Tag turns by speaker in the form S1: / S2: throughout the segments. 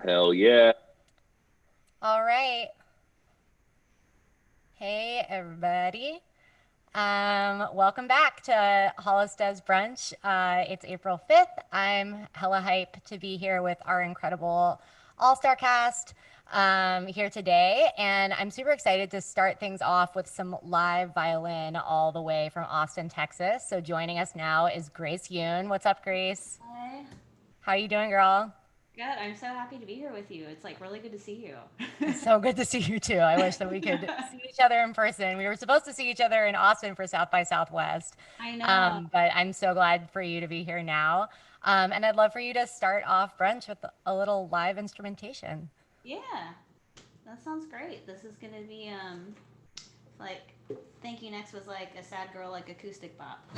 S1: Hell yeah.
S2: All right. Hey, everybody. Welcome back to Hollis Does Brunch. It's April 5th. I'm hella hype to be here with our incredible all-star cast here today. And I'm super excited to start things off with some live violin all the way from Austin, Texas. So joining us now is Grace Youn. What's up, Grace?
S3: Hi.
S2: How you doing, girl?
S3: Good. I'm so happy to be here with you. It's like really good to see you.
S2: It's so good to see you too. I wish that we could see each other in person. We were supposed to see each other in Austin for South by Southwest,
S3: I know.
S2: but I'm so glad for you to be here now. And I'd love for you to start off brunch with a little live instrumentation.
S3: Yeah, that sounds great. This is gonna be like Thank You Next was like a sad girl like acoustic pop.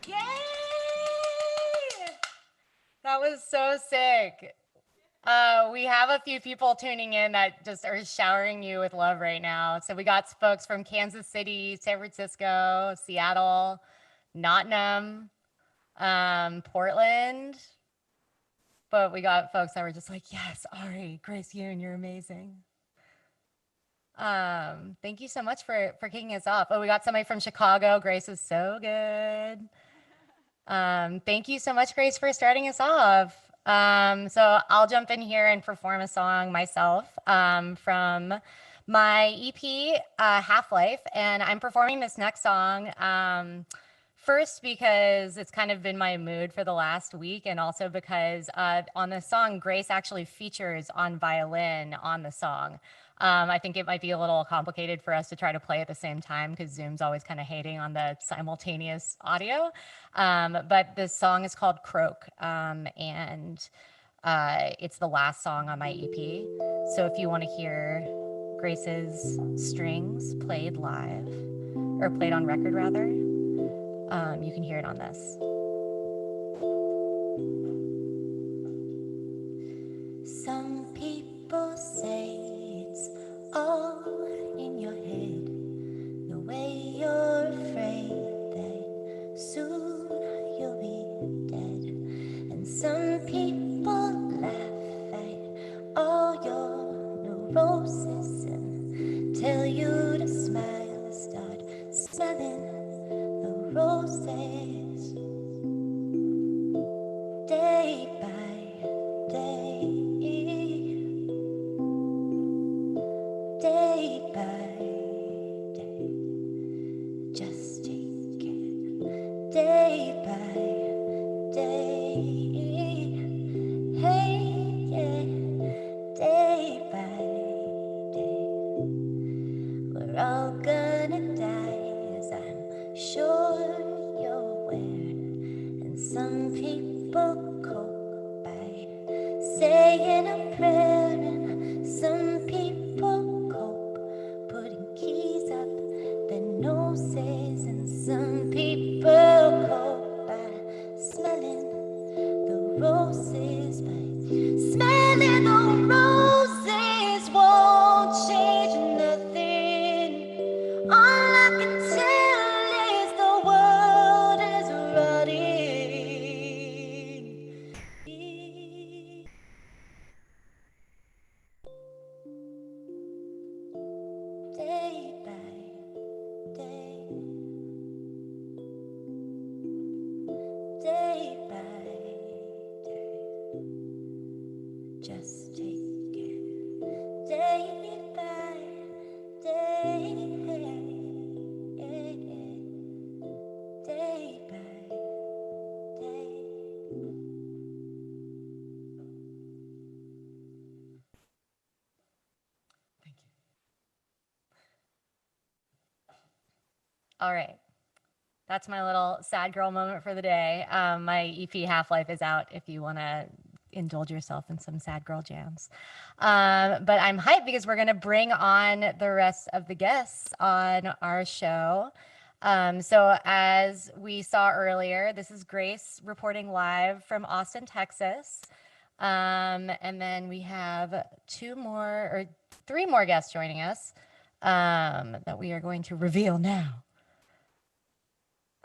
S2: Yay! That was so sick. We have a few people tuning in that just are showering you with love right now. So we got folks from Kansas City, San Francisco, Seattle, Nottingham, Portland. But we got folks that were just like, yes, Ari, Grace Youn, you're amazing. Thank you so much for kicking us off. Oh, we got somebody from Chicago. Grace is so good. Thank you so much, Grace, for starting us off. So I'll jump in here and perform a song myself from my EP, Half Life, and I'm performing this next song First, because it's kind of been my mood for the last week, and also because on the song, Grace actually features on violin on the song. I think it might be a little complicated for us to try to play at the same time because Zoom's always kind of hating on the simultaneous audio. But the song is called Croak, and it's the last song on my EP. So if you want to hear Grace's strings played live, or played on record rather, you can hear it on this. Some people say it's all in your head, the way you're afraid that soon you'll be dead. And some people laugh at all your neurosis and tell you to smile, start smelling the roses day by day, day by day. Just take it day by day. Hey, yeah, day by day. We're all gonna die, as I'm sure you're aware. And some people cope by saying a prayer, and some people cope putting keys up their noses, and some people cope by smelling the roses, but smelling the roses won't change nothing. All I can tell is the world is running. Day by day, day by day. Just take it day by day, day by day. Thank you. All right. That's my little sad girl moment for the day. My EP Half-Life is out if you want to indulge yourself in some sad girl jams. But I'm hyped because we're going to bring on the rest of the guests on our show. So as we saw earlier, this is Grace reporting live from Austin, Texas. And then we have three more guests joining us that we are going to reveal now.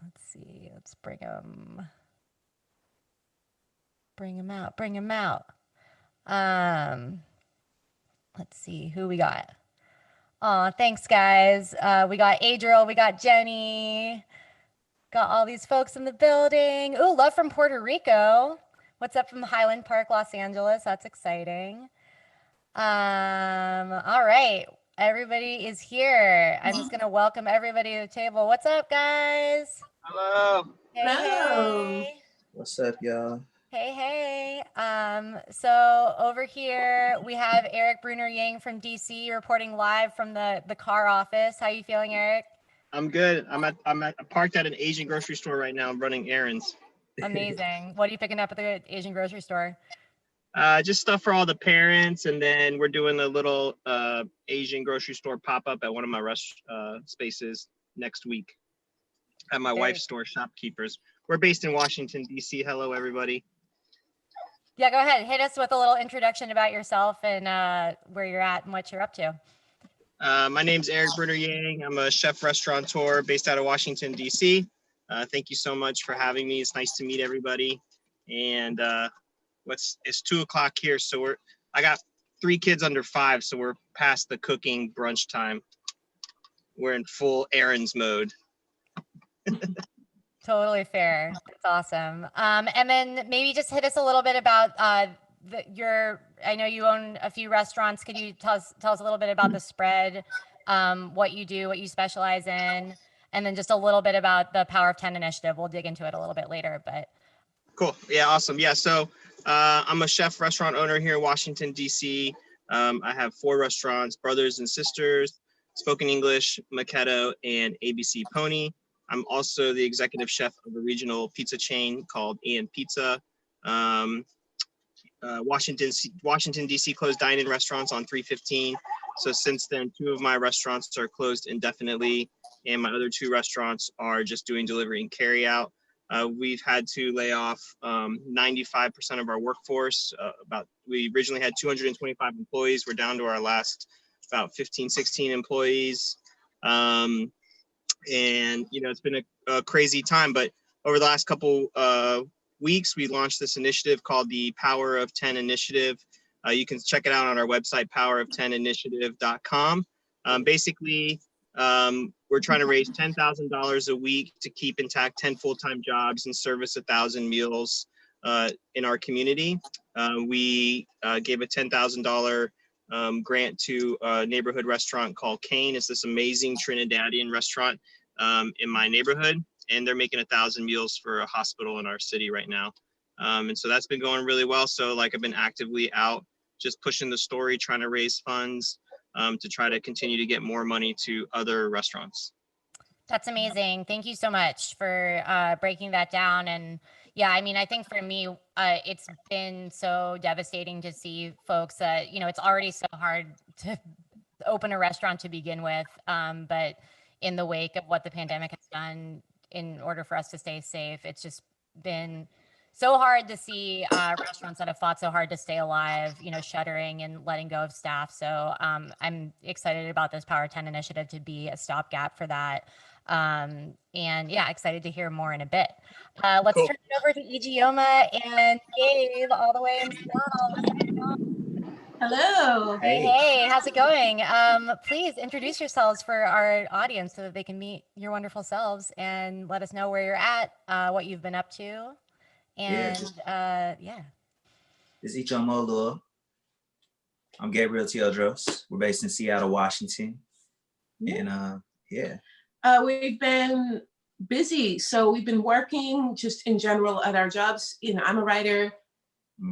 S2: Let's see. Let's bring them out. Let's see who we got. Oh, thanks, guys. We got Adriel. We got Jenny. Got all these folks in the building. Ooh, love from Puerto Rico. What's up from Highland Park, Los Angeles? That's exciting. All right. Everybody is here. I'm just going to welcome everybody to the table. What's up, guys?
S1: Hello.
S2: Hey,
S4: Hello.
S2: hey.
S4: What's up, y'all?
S2: Hey. So over here we have Erik Bruner-Yang from DC reporting live from the car office. How you feeling, Erik?
S1: I'm good. I'm parked at an Asian grocery store right now. I'm running errands.
S2: Amazing. What are you picking up at the Asian grocery store?
S1: Just stuff for all the parents, and then we're doing a little Asian grocery store pop-up at one of my spaces next week at my wife's store, Shopkeepers. We're based in Washington, D.C. Hello, everybody.
S2: Yeah, go ahead. Hit us with a little introduction about yourself and where you're at and what you're up to.
S1: My name's Erik Bruner-Yang. I'm a chef restaurateur based out of Washington, D.C. Thank you so much for having me. It's nice to meet everybody. And it's 2:00 here, so I got 3 kids under 5, so we're past the cooking brunch time. We're in full errands mode.
S2: Totally fair. That's awesome. And then maybe just hit us a little bit about I know you own a few restaurants. Could you tell us a little bit about the spread, what you do, what you specialize in, and then just a little bit about the Power of 10 initiative. We'll dig into it a little bit later, but.
S1: Cool. Yeah, awesome. Yeah, so I'm a chef restaurant owner here in Washington, D.C. I have 4 restaurants, Brothers and Sisters, Spoken English, Makedo, and ABC Pony. I'm also the executive chef of a regional pizza chain called AM Pizza. Washington, D.C. closed dine-in restaurants on 3/15. So since then, 2 of my restaurants are closed indefinitely, and my other 2 restaurants are just doing delivery and carry out. We've had to lay off 95% of our workforce. We originally had 225 employees. We're down to our last about 15, 16 employees. And, it's been a crazy time, but over the last couple weeks, we launched this initiative called the Power of 10 Initiative. You can check it out on our website, powerof10initiative.com. Basically, we're trying to raise $10,000 a week to keep intact 10 full-time jobs and service 1,000 meals in our community. We gave a $10,000 grant to a neighborhood restaurant called Kane. It's this amazing Trinidadian restaurant in my neighborhood, and they're making 1,000 meals for a hospital in our city right now. And so that's been going really well. So I've been actively out just pushing the story, trying to raise funds to try to continue to get more money to other restaurants.
S2: That's amazing. Thank you so much for breaking that down. And yeah, I think for me, it's been so devastating to see folks that, it's already so hard to open a restaurant to begin with. But in the wake of what the pandemic has done in order for us to stay safe, it's just been so hard to see restaurants that have fought so hard to stay alive, shuttering and letting go of staff. So I'm excited about this Power 10 initiative to be a stopgap for that. And yeah, excited to hear more in a bit. Let's turn it over to Ijeoma and Gabe all the way in Seattle.
S5: Hello.
S2: Hey, how's it going? Please introduce yourselves for our audience so that they can meet your wonderful selves and let us know where you're at, what you've been up to. And yeah.
S4: This is Ijeoma, Oluo. I'm Gabriel Teodros. We're based in Seattle, Washington. And yeah.
S5: We've been busy. So we've been working just in general at our jobs. I'm a writer.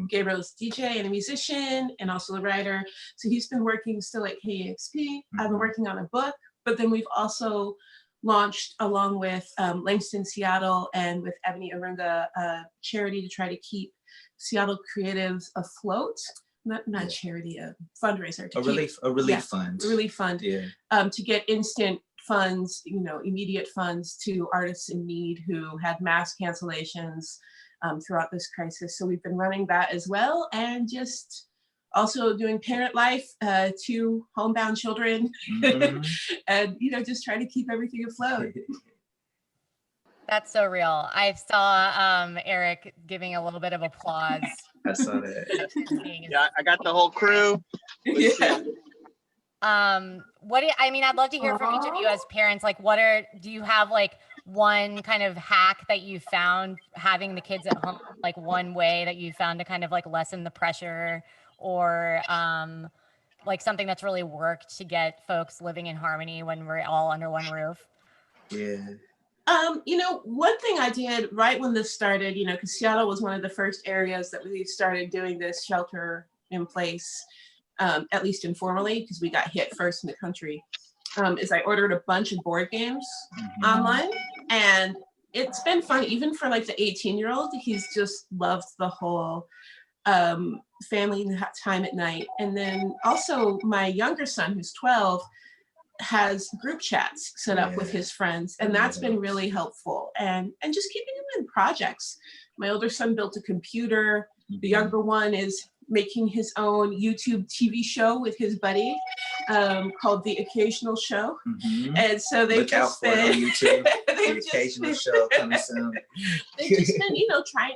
S5: Gabriel's DJ and a musician and also a writer. So he's been working still at KEXP. I've been working on a book, but then we've also launched along with Langston Seattle and with Ebony Arunga, a charity to try to keep Seattle creatives afloat. Not charity, a fundraiser.
S4: A relief fund.
S5: A relief fund.
S4: Yeah.
S5: To get instant funds, immediate funds to artists in need who had mass cancellations throughout this crisis. So we've been running that as well, and just also doing parent life, 2 homebound children, and just trying to keep everything afloat.
S2: That's so real. I saw Erik giving a little bit of applause.
S4: I saw that.
S1: Yeah, I got the whole crew.
S5: Yeah.
S2: I'd love to hear from each of you as parents, do you have one kind of hack that you found having the kids at home, one way that you found to kind of lessen the pressure, or something that's really worked to get folks living in harmony when we're all under one roof?
S4: Yeah.
S5: One thing I did right when this started, because Seattle was one of the first areas that we started doing this shelter in place, at least informally, because we got hit first in the country, is I ordered a bunch of board games online, and it's been fun, even for the 18-year-old. He's just loved the whole family time at night. And then also my younger son, who's 12, has group chats set up with his friends, and that's been really helpful. And just keeping him in projects. My older son built a computer. The younger one is making his own YouTube TV show with his buddy called The Occasional Show. And so they've just been YouTube, The Occasional Show coming soon. They've just been,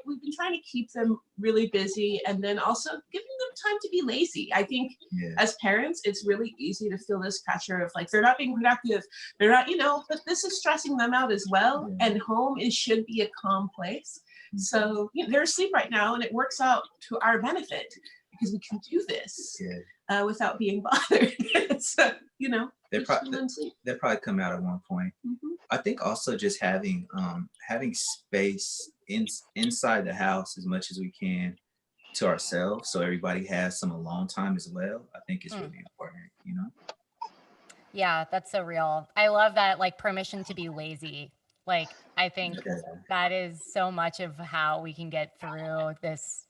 S5: we've been trying to keep them really busy, and then also giving them time to be lazy. I think as parents, it's really easy to feel this pressure of they're not being productive, they're not, but this is stressing them out as well. And home should be a calm place. So they're asleep right now, and it works out to our benefit because we can do this without being bothered. So,
S4: they'll probably come out at one point. I think also just having space inside the house as much as we can to ourselves, so everybody has some alone time as well. I think is really important, you know.
S2: Yeah, that's so real. I love that, like, permission to be lazy. Like, I think that is so much of how we can get through this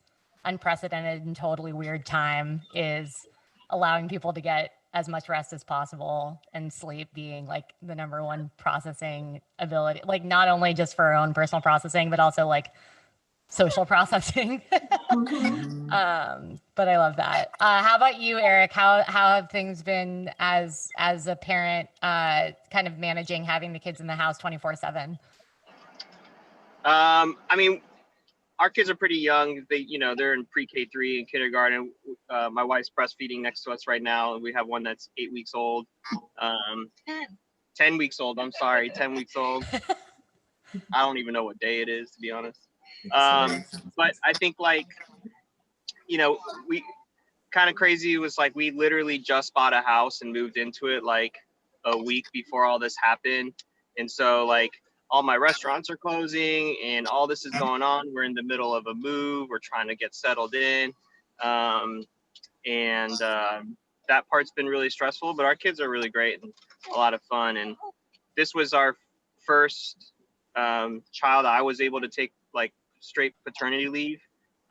S2: unprecedented and totally weird time, is allowing people to get as much rest as possible, and sleep being like the number one processing ability, like not only just for our own personal processing, but also like social processing. But I love that. How about you, Erik? How have things been as a parent, kind of managing having the kids in the house 24/7?
S1: I mean, our kids are pretty young. They're in pre-K3 and kindergarten. My wife's breastfeeding next to us right now, and we have one that's 8 weeks old. 10 weeks old. I'm sorry, 10 weeks old. I don't even know what day it is, to be honest. But I think, like, we kind of crazy was like we literally just bought a house and moved into it like a week before all this happened, and so like all my restaurants are closing and all this is going on. We're in the middle of a move. We're trying to get settled in, and that part's been really stressful. But our kids are really great and a lot of fun. And this was our first child I was able to take like straight paternity leave.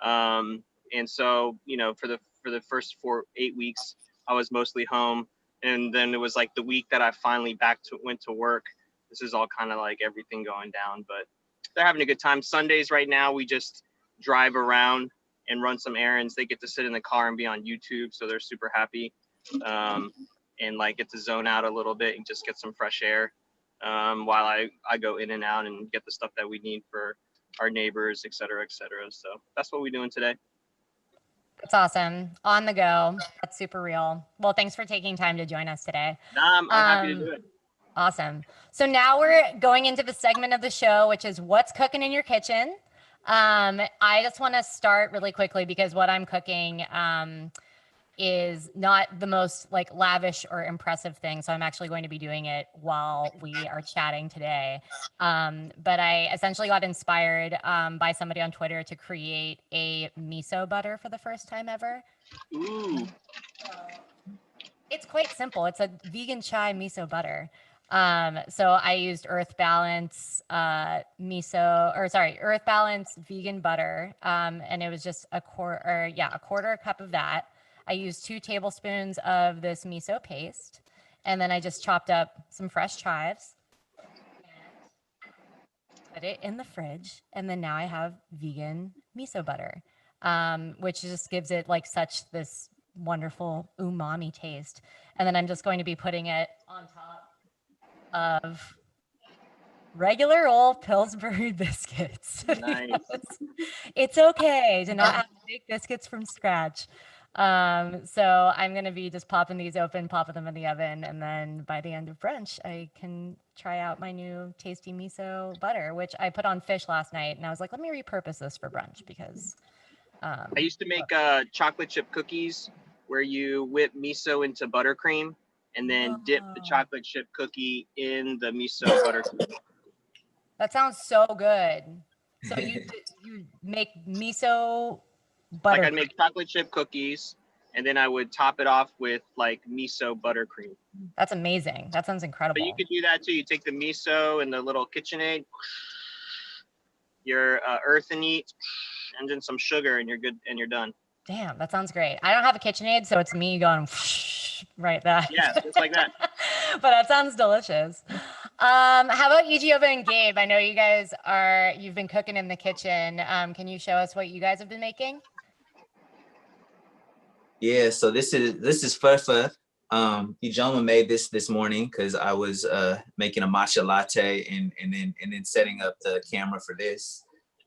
S1: And so, for the first 8 weeks, I was mostly home. And then it was like the week that I finally went to work. This is all kind of like everything going down, but they're having a good time. Sundays right now, we just drive around and run some errands. They get to sit in the car and be on YouTube. So they're super happy, and like get to zone out a little bit and just get some fresh air, while I go in and out and get the stuff that we need for our neighbors, et cetera, et cetera. So that's what we're doing today.
S2: That's awesome. On the go. That's super real. Well, thanks for taking time to join us today.
S1: I'm happy to do it.
S2: Awesome. So now we're going into the segment of the show, which is what's cooking in your kitchen. I just want to start really quickly because what I'm cooking is not the most like lavish or impressive thing. So I'm actually going to be doing it while we are chatting today. But I essentially got inspired by somebody on Twitter to create a miso butter for the first time ever.
S1: Ooh.
S2: It's quite simple. It's a vegan chai miso butter. So I used Earth Balance Earth Balance vegan butter. And it was just a quarter cup of that. I used 2 tablespoons of this miso paste, and then I just chopped up some fresh chives and put it in the fridge. And then now I have vegan miso butter, which just gives it like such this wonderful umami taste. And then I'm just going to be putting it on top of regular old Pillsbury biscuits.
S1: Nice.
S2: It's okay to not have to make biscuits from scratch. So I'm going to be just popping these open, popping them in the oven. And then by the end of brunch, I can try out my new tasty miso butter, which I put on fish last night. And I was like, let me repurpose this for brunch because
S1: I used to make chocolate chip cookies where you whip miso into buttercream and then dip the chocolate chip cookie in the miso buttercream.
S2: That sounds so good. So you make miso butter.
S1: Like I'd make chocolate chip cookies and then I would top it off with like miso buttercream.
S2: That's amazing. That sounds incredible.
S1: But you could do that too. You take the miso and the little KitchenAid, your earthen and then some sugar and you're good and you're done.
S2: Damn, that sounds great. I don't have a KitchenAid, so it's me going right there.
S1: Yeah, just like that.
S2: But that sounds delicious. How about Ijeoma and Gabe? I know you've been cooking in the kitchen. Can you show us what you guys have been making?
S4: Yeah, so this is fufu. Ijeoma made this morning because I was making a matcha latte and then setting up the camera for this.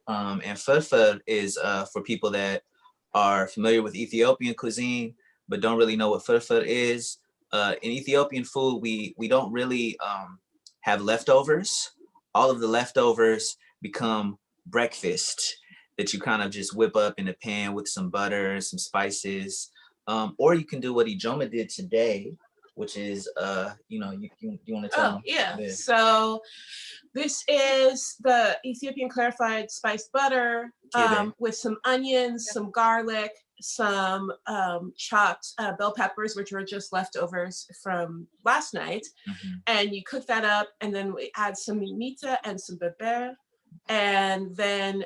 S4: And fufu is for people that are familiar with Ethiopian cuisine but don't really know what fufu is. In Ethiopian food, we don't really have leftovers. All of the leftovers become breakfast that you kind of just whip up in a pan with some butter, some spices. Or you can do what Ijeoma did today, which is you want to tell them?
S5: Yeah. So this is the Ethiopian clarified spiced butter with some onions, some garlic, some chopped bell peppers, which were just leftovers from last night. And you cook that up, and then we add some mimita and some beber, and then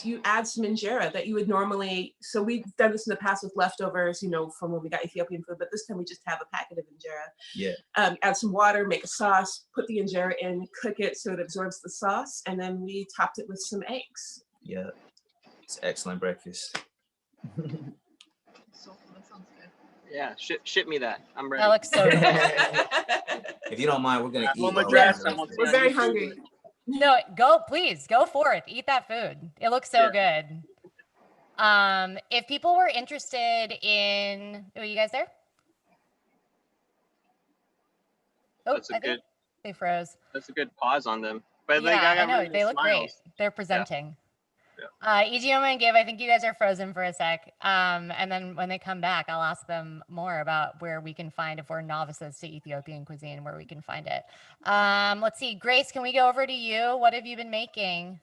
S5: you add some injera that you would normally, so we've done this in the past with leftovers, from when we got Ethiopian food, but this time we just have a packet of injera.
S4: Yeah.
S5: Add some water, make a sauce, put the injera in, cook it so it absorbs the sauce, and then we topped it with some eggs.
S4: Yeah, it's excellent breakfast.
S6: That sounds good.
S1: Yeah, ship me that. I'm ready.
S2: That looks so good.
S4: If you don't mind, we're gonna eat.
S1: Home address.
S5: We're very hungry.
S2: No, please go for it. Eat that food. It looks so good. If people were interested in, are you guys there? Oh,
S1: That's a good.
S2: They froze.
S1: That's a good pause on them. But
S2: Yeah, I know.
S1: really
S2: They look
S1: smiles.
S2: great. They're presenting. Ijeoma and Gabe, I think you guys are frozen for a sec. And then when they come back, I'll ask them more about where we can find, if we're novices to Ethiopian cuisine, where we can find it. Let's see. Grace, can we go over to you? What have you been making?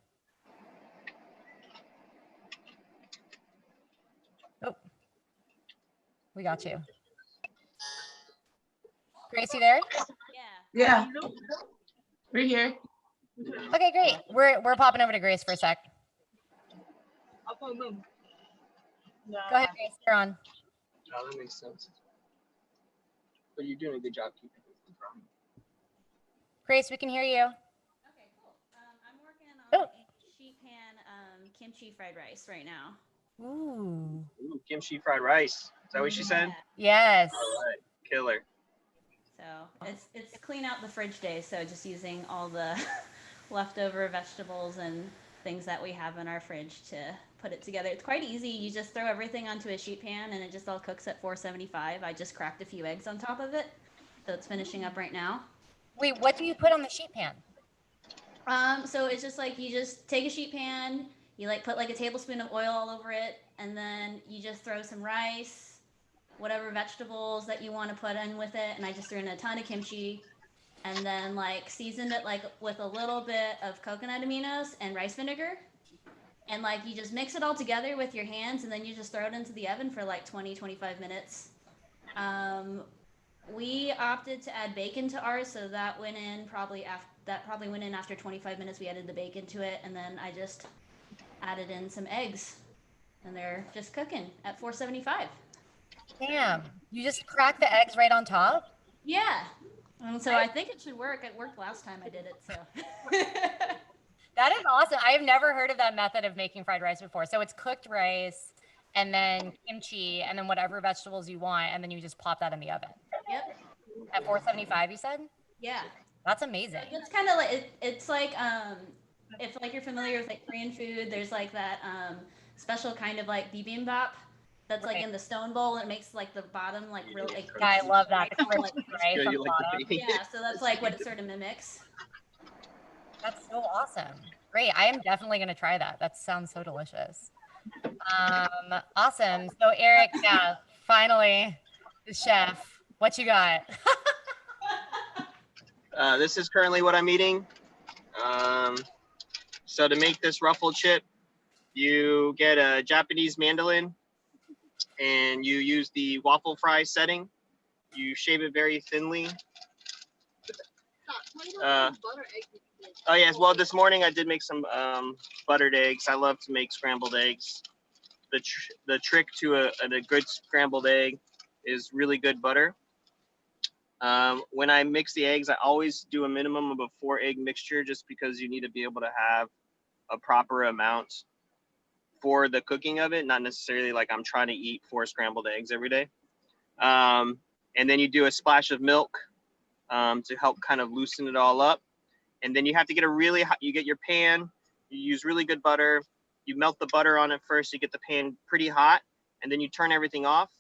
S2: Oh, we got you. Grace, you there?
S5: Yeah. We're here.
S2: Okay, great. We're popping over to Grace for a sec. Go ahead, Grace. You're on.
S1: Oh, that makes sense. But you're doing a good job keeping it from.
S2: Grace, we can hear you.
S3: Okay, cool. I'm working on a sheet pan kimchi fried rice right now.
S2: Ooh.
S1: Ooh, kimchi fried rice. Is that what she said?
S2: Yes.
S1: All right, killer.
S3: So it's clean out the fridge day. So just using all the leftover vegetables and things that we have in our fridge to put it together. It's quite easy. You just throw everything onto a sheet pan and it just all cooks at 475. I just cracked a few eggs on top of it. So it's finishing up right now.
S2: Wait, what do you put on the sheet pan?
S3: So it's just like you just take a sheet pan, you put a tablespoon of oil all over it, and then you just throw some rice, whatever vegetables that you want to put in with it, and I just threw in a ton of kimchi, and then seasoned it with a little bit of coconut aminos and rice vinegar, and you just mix it all together with your hands, and then you just throw it into the oven for 20-25 minutes. We opted to add bacon to ours, so that went in probably after 25 minutes. We added the bacon to it, and then I just added in some eggs, and they're just cooking at 475.
S2: Damn, you just crack the eggs right on top?
S3: Yeah. So I think it should work. It worked last time I did it, so.
S2: That is awesome. I have never heard of that method of making fried rice before. So it's cooked rice and then kimchi and then whatever vegetables you want, and then you just pop that in the oven.
S3: Yep.
S2: At 475, you said?
S3: Yeah.
S2: That's amazing.
S3: It's kind of it's if you're familiar with Korean food, there's that special kind of bibimbap that's in the stone bowl, and it makes the bottom real
S2: Yeah, I love that. The crispy gray from the bottom.
S3: Yeah, so that's what it sort of mimics.
S2: That's so awesome. Great. I am definitely going to try that. That sounds so delicious. Awesome. So Erik, yeah, finally, the chef, what you got?
S1: This is currently what I'm eating. So to make this Ruffle Chip, you get a Japanese mandolin and you use the waffle fry setting. You shave it very thinly. Oh yes, well this morning I did make some buttered eggs. I love to make scrambled eggs. The trick to a good scrambled egg is really good butter. When I mix the eggs, I always do a minimum of a 4-egg mixture, just because you need to be able to have a proper amount for the cooking of it, not necessarily I'm trying to eat 4 scrambled eggs every day. And then you do a splash of milk to help kind of loosen it all up. And then you have to get a really hot, you get your pan, you use really good butter, you melt the butter on it first, you get the pan pretty hot, and then you turn everything off.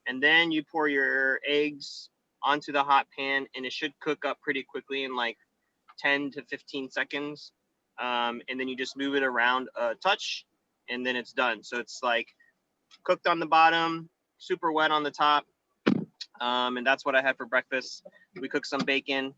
S1: And then you pour your eggs onto the hot pan, and it should cook up pretty quickly in 10 to 15 seconds. And then you just move it around a touch, and then it's done. So it's cooked on the bottom, super wet on the top. And that's what I had for breakfast. We cooked some bacon.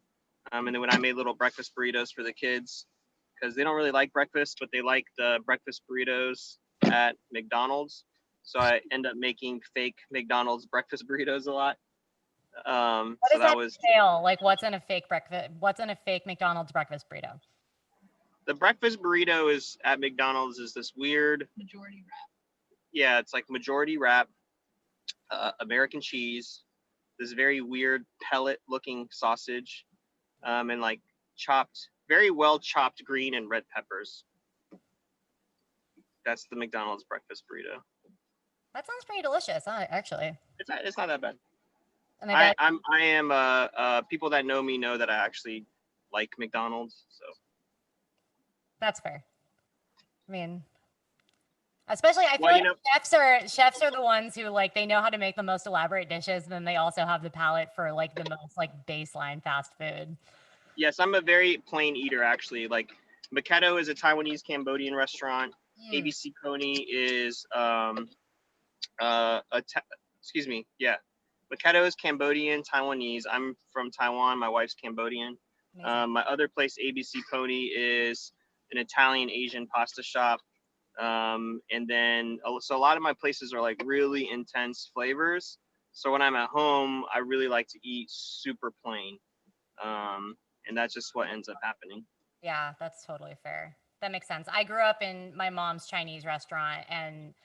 S1: And then when I made little breakfast burritos for the kids, because they don't really like breakfast, but they like the breakfast burritos at McDonald's. So I end up making fake McDonald's breakfast burritos a lot.
S2: What
S1: So
S2: does that
S1: was
S2: entail? Like, what's in a fake breakfast? What's in a fake McDonald's breakfast burrito?
S1: the breakfast burrito is at McDonald's is this weird,
S6: Majority wrap.
S1: yeah, it's like majority wrap, American cheese, this very weird pellet looking sausage, and like chopped, very well chopped green and red peppers. That's the McDonald's breakfast burrito.
S2: That sounds pretty delicious, huh, actually.
S1: It's not that bad.
S2: And I bet
S1: I am people that know me know that I actually like McDonald's, so
S2: that's fair. I mean, especially I feel
S1: Well,
S2: like
S1: you know-
S2: chefs are the ones who like they know how to make the most elaborate dishes, and then they also have the palate for like the most like baseline fast food.
S1: yes, I'm a very plain eater actually. Like Makedo is a Taiwanese Cambodian restaurant. ABC Coney is excuse me, yeah. Makedo is Cambodian, Taiwanese. I'm from Taiwan. My wife's Cambodian.
S2: Amazing.
S1: My other place, ABC Coney, is an Italian Asian pasta shop. And then, so a lot of my places are like really intense flavors. So when I'm at home, I really like to eat super plain. And that's just what ends up happening.
S2: Yeah, that's totally fair. That makes sense. I grew up in my mom's Chinese restaurant, and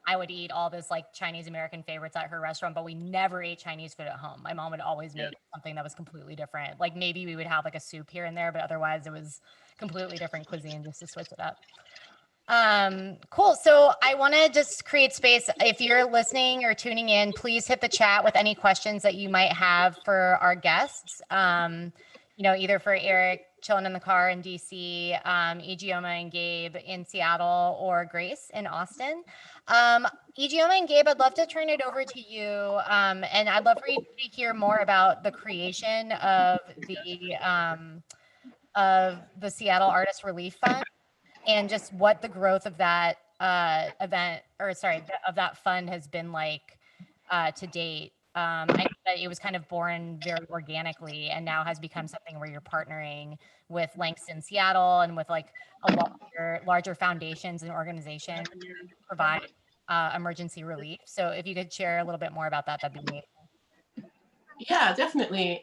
S2: I would eat all this like Chinese American favorites at her restaurant, but we never ate Chinese food at home. My mom would always make something that was completely different. Like maybe we would have like a soup here and there, but otherwise it was completely different cuisine just to switch it up. Cool. So I want to just create space. If you're listening or tuning in, please hit the chat with any questions that you might have for our guests. You know, either for Erik chilling in the car in DC, Ijeoma and Gabe in Seattle, or Grace in Austin. Ijeoma and Gabe, I'd love to turn it over to you. And I'd love for you to hear more about the creation of the Seattle Artist Relief Fund and just what the growth of that of that fund has been like to date. I know that it was kind of born very organically and now has become something where you're partnering with Langston Seattle and with like a larger foundations and organizations to provide emergency relief. So if you could share a little bit more about that, that'd be amazing.
S5: Yeah, definitely.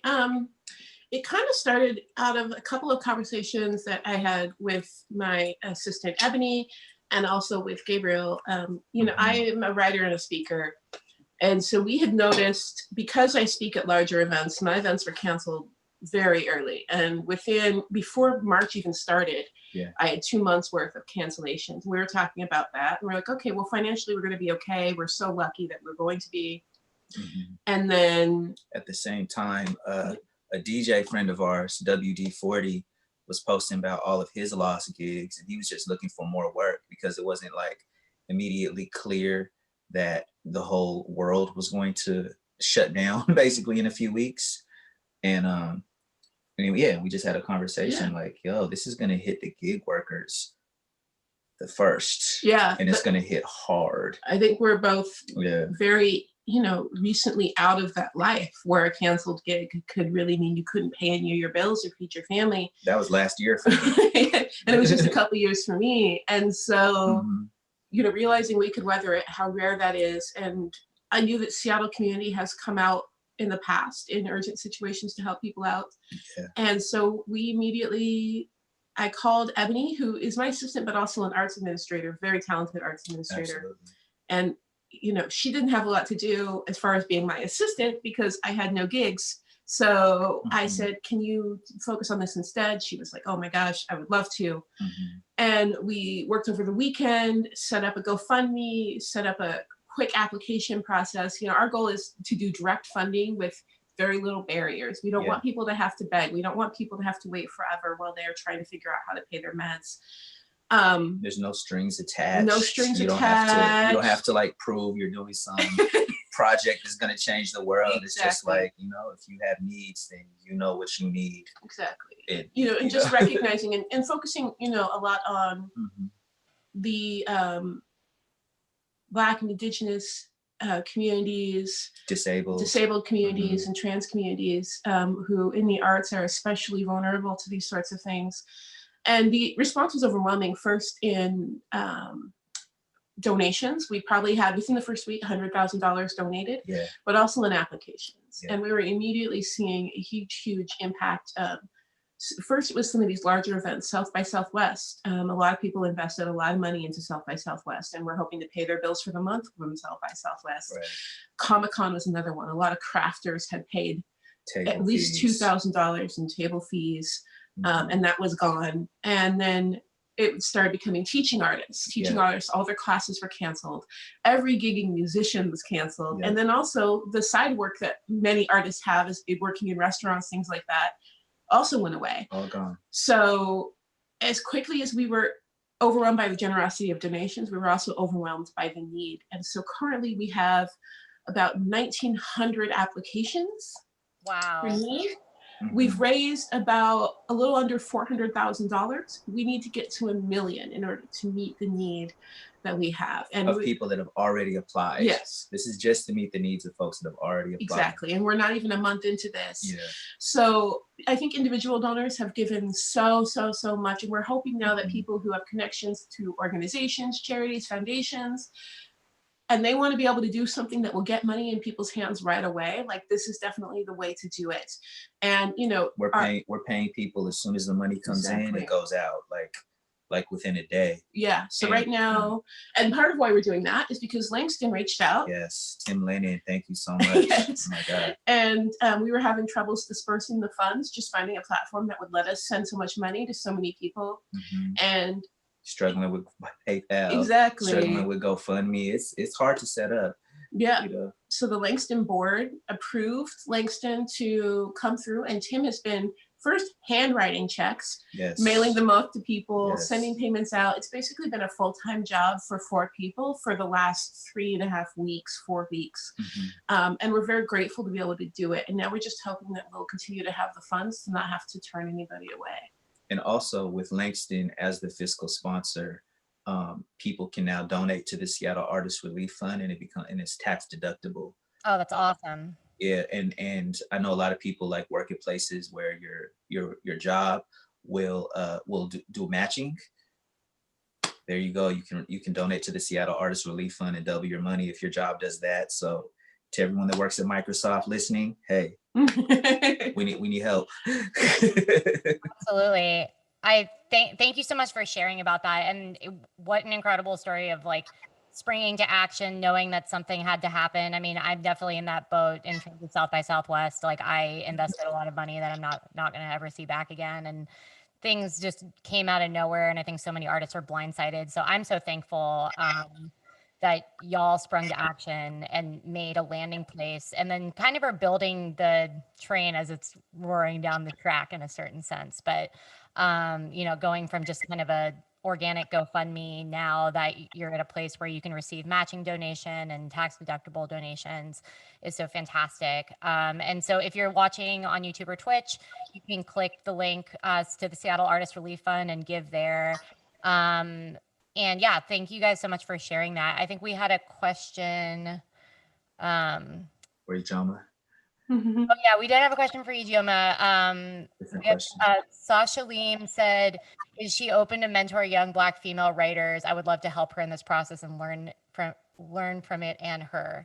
S5: It kind of started out of a couple of conversations that I had with my assistant Ebony and also with Gabriel. You know, I am a writer and a speaker. And so we had noticed, because I speak at larger events, my events were canceled very early. And before March even started, I had 2 months worth of cancellations. We were talking about that. And we're like, okay, well, financially, we're going to be okay. We're so lucky that we're going to be. And then
S4: at the same time, a DJ friend of ours, WD40, was posting about all of his lost gigs, and he was just looking for more work because it wasn't like immediately clear that the whole world was going to shut down basically in a few weeks. And yeah, we just had a conversation like, yo, this is gonna hit the gig workers the first.
S5: Yeah.
S4: And it's gonna hit hard.
S5: I think we're both very, you know, recently out of that life where a canceled gig could really mean you couldn't pay any of your bills or feed your family.
S4: That was last year for me.
S5: And it was just a couple years for me. And so, you know, realizing we could weather it, how rare that is. And I knew that Seattle community has come out in the past in urgent situations to help people out. And so I called Ebony, who is my assistant, but also an arts administrator, very talented arts administrator.
S4: Absolutely.
S5: And, you know, she didn't have a lot to do as far as being my assistant because I had no gigs. So I said, can you focus on this instead? She was like, oh my gosh, I would love to. And we worked over the weekend, set up a GoFundMe, set up a quick application process. You know, our goal is to do direct funding with very little barriers. We don't want people to have to beg. We don't want people to have to wait forever while they're trying to figure out how to pay their meds.
S4: There's no strings attached.
S5: No strings
S4: you
S5: attached.
S4: You don't have to like prove you're doing some project that's going to change the world.
S5: Exactly.
S4: It's just like, you know, if you have needs, then you know what you need.
S5: Exactly. You know, and just recognizing and focusing, you know, a lot on the Black and Indigenous communities,
S4: disabled
S5: communities and trans communities who in the arts are especially vulnerable to these sorts of things. And the response was overwhelming, first in donations. We probably had within the first week $100,000 donated, but also in applications. And we were immediately seeing a huge impact. First, it was some of these larger events, South by Southwest. A lot of people invested a lot of money into South by Southwest, and we're hoping to pay their bills for the month from South by Southwest. Comic-Con was another one. A lot of crafters had paid at least $2,000 in table fees, and that was gone. And then it started becoming teaching artists. Teaching artists, all their classes were canceled. Every gigging musician was canceled. And then also the side work that many artists have is working in restaurants, things like that, also went away.
S4: All gone.
S5: So as quickly as we were overwhelmed by the generosity of donations, we were also overwhelmed by the need. And so currently we have about 1,900 applications for need. We've raised about a little under $400,000. We need to get to $1 million in order to meet the need that we have. And
S4: of people that have already applied. Yes. This is just to meet the needs of folks that have already applied.
S5: Exactly. And we're not even a month into this. So I think individual donors have given so much. And we're hoping now that people who have connections to organizations, charities, foundations, and they want to be able to do something that will get money in people's hands right away, like this is definitely the way to do it. And you know,
S4: we're paying people as soon as the money comes in, it goes out like within a day.
S5: So right now, and part of why we're doing that is because Langston reached out.
S4: Tim Lennon, thank you so much. Oh my God. And
S5: we were having troubles dispersing the funds, just finding a platform that would let us send so much money to so many people. And
S4: struggling with PayPal, struggling with GoFundMe. It's hard to set up. You know?
S5: So the Langston board approved Langston to come through, and Tim has been first handwriting checks, mailing them off to people, sending payments out. It's basically been a full-time job for 4 people for the last 3.5 weeks, 4 weeks. And we're very grateful to be able to do it. And now we're just hoping that we'll continue to have the funds to not have to turn anybody away.
S4: And also with Langston as the fiscal sponsor, people can now donate to the Seattle Artist Relief Fund, and it's tax deductible.
S2: Oh, that's awesome.
S4: Yeah, and I know a lot of people like work at places where your job will do matching. There you go. You can donate to the Seattle Artist Relief Fund and double your money if your job does that. So to everyone that works at Microsoft listening, hey, we need help.
S2: Absolutely. I thank you so much for sharing about that. And what an incredible story of like springing to action, knowing that something had to happen. I mean, I'm definitely in that boat in terms of South by Southwest. Like I invested a lot of money that I'm not going to ever see back again. And things just came out of nowhere. And I think so many artists are blindsided. So I'm so thankful that y'all sprung to action and made a landing place, and then kind of are building the train as it's roaring down the track in a certain sense. But, you know, going from just kind of a organic GoFundMe, now that you're at a place where you can receive matching donation and tax deductible donations is so fantastic. And so if you're watching on YouTube or Twitch, you can click the link to the Seattle Artist Relief Fund and give there. And yeah, thank you guys so much for sharing that. I think we had a question.
S4: For Ijeoma.
S2: Oh yeah, we did have a question for Ijeoma. Sasha Leem said, is she open to mentor young Black female writers? I would love to help her in this process and learn from it and her.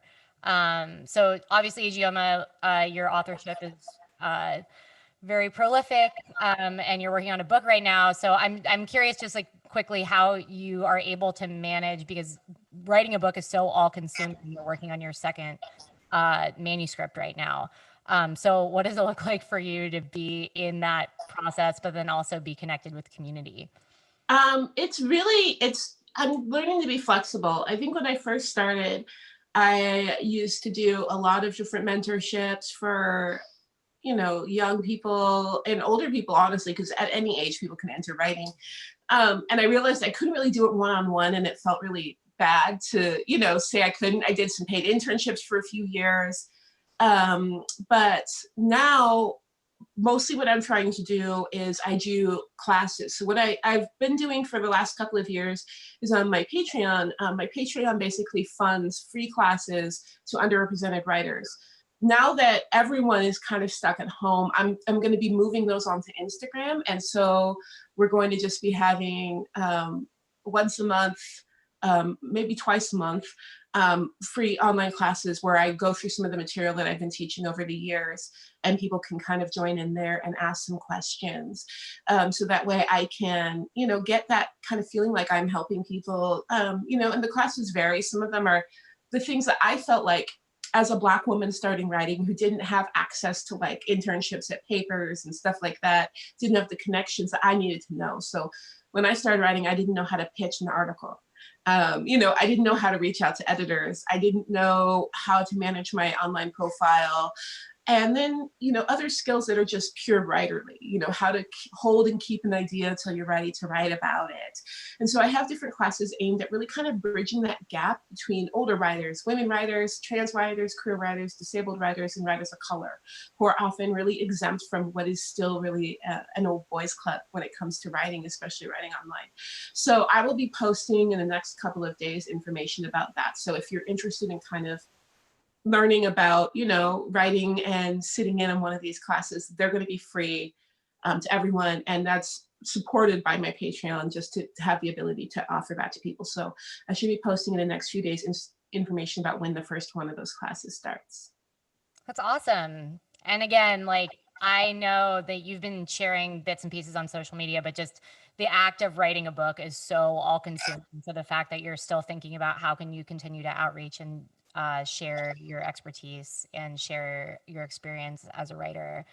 S2: So obviously, Ijeoma, your authorship is very prolific, and you're working on a book right now. So I'm curious, just like quickly, how you are able to manage, because writing a book is so all-consuming. You're working on your second manuscript right now. So what does it look like for you to be in that process, but then also be connected with community?
S5: I'm learning to be flexible. I think when I first started, I used to do a lot of different mentorships for, you know, young people and older people, honestly, because at any age people can enter writing. And I realized I couldn't really do it one-on-one, and it felt really bad to, you know, say I couldn't. I did some paid internships for a few years. But now mostly what I'm trying to do is I do classes. So what I've been doing for the last couple of years is on my Patreon. My Patreon basically funds free classes to underrepresented writers. Now that everyone is kind of stuck at home, I'm going to be moving those onto Instagram. And so we're going to just be having once a month, maybe twice a month, free online classes where I go through some of the material that I've been teaching over the years, and people can kind of join in there and ask some questions. So that way I can, you know, get that kind of feeling like I'm helping people, you know, and the classes vary. Some of them are the things that I felt like as a Black woman starting writing who didn't have access to like internships at papers and stuff like that, didn't have the connections that I needed to know. So when I started writing, I didn't know how to pitch an article. You know, I didn't know how to reach out to editors. I didn't know how to manage my online profile. And then, you know, other skills that are just pure writerly, you know, how to hold and keep an idea until you're ready to write about it. And so I have different classes aimed at really kind of bridging that gap between older writers, women writers, trans writers, queer writers, disabled writers, and writers of color, who are often really exempt from what is still really an old boys club when it comes to writing, especially writing online. So I will be posting in the next couple of days information about that. So if you're interested in kind of learning about, you know, writing and sitting in on one of these classes, they're going to be free to everyone. And that's supported by my Patreon just to have the ability to offer that to people. So I should be posting in the next few days information about when the first one of those classes starts.
S2: That's awesome. And again, like, I know that you've been sharing bits and pieces on social media, but just the act of writing a book is so all consuming. So the fact that you're still thinking about how can you continue to outreach and share your expertise and share your experience as a writer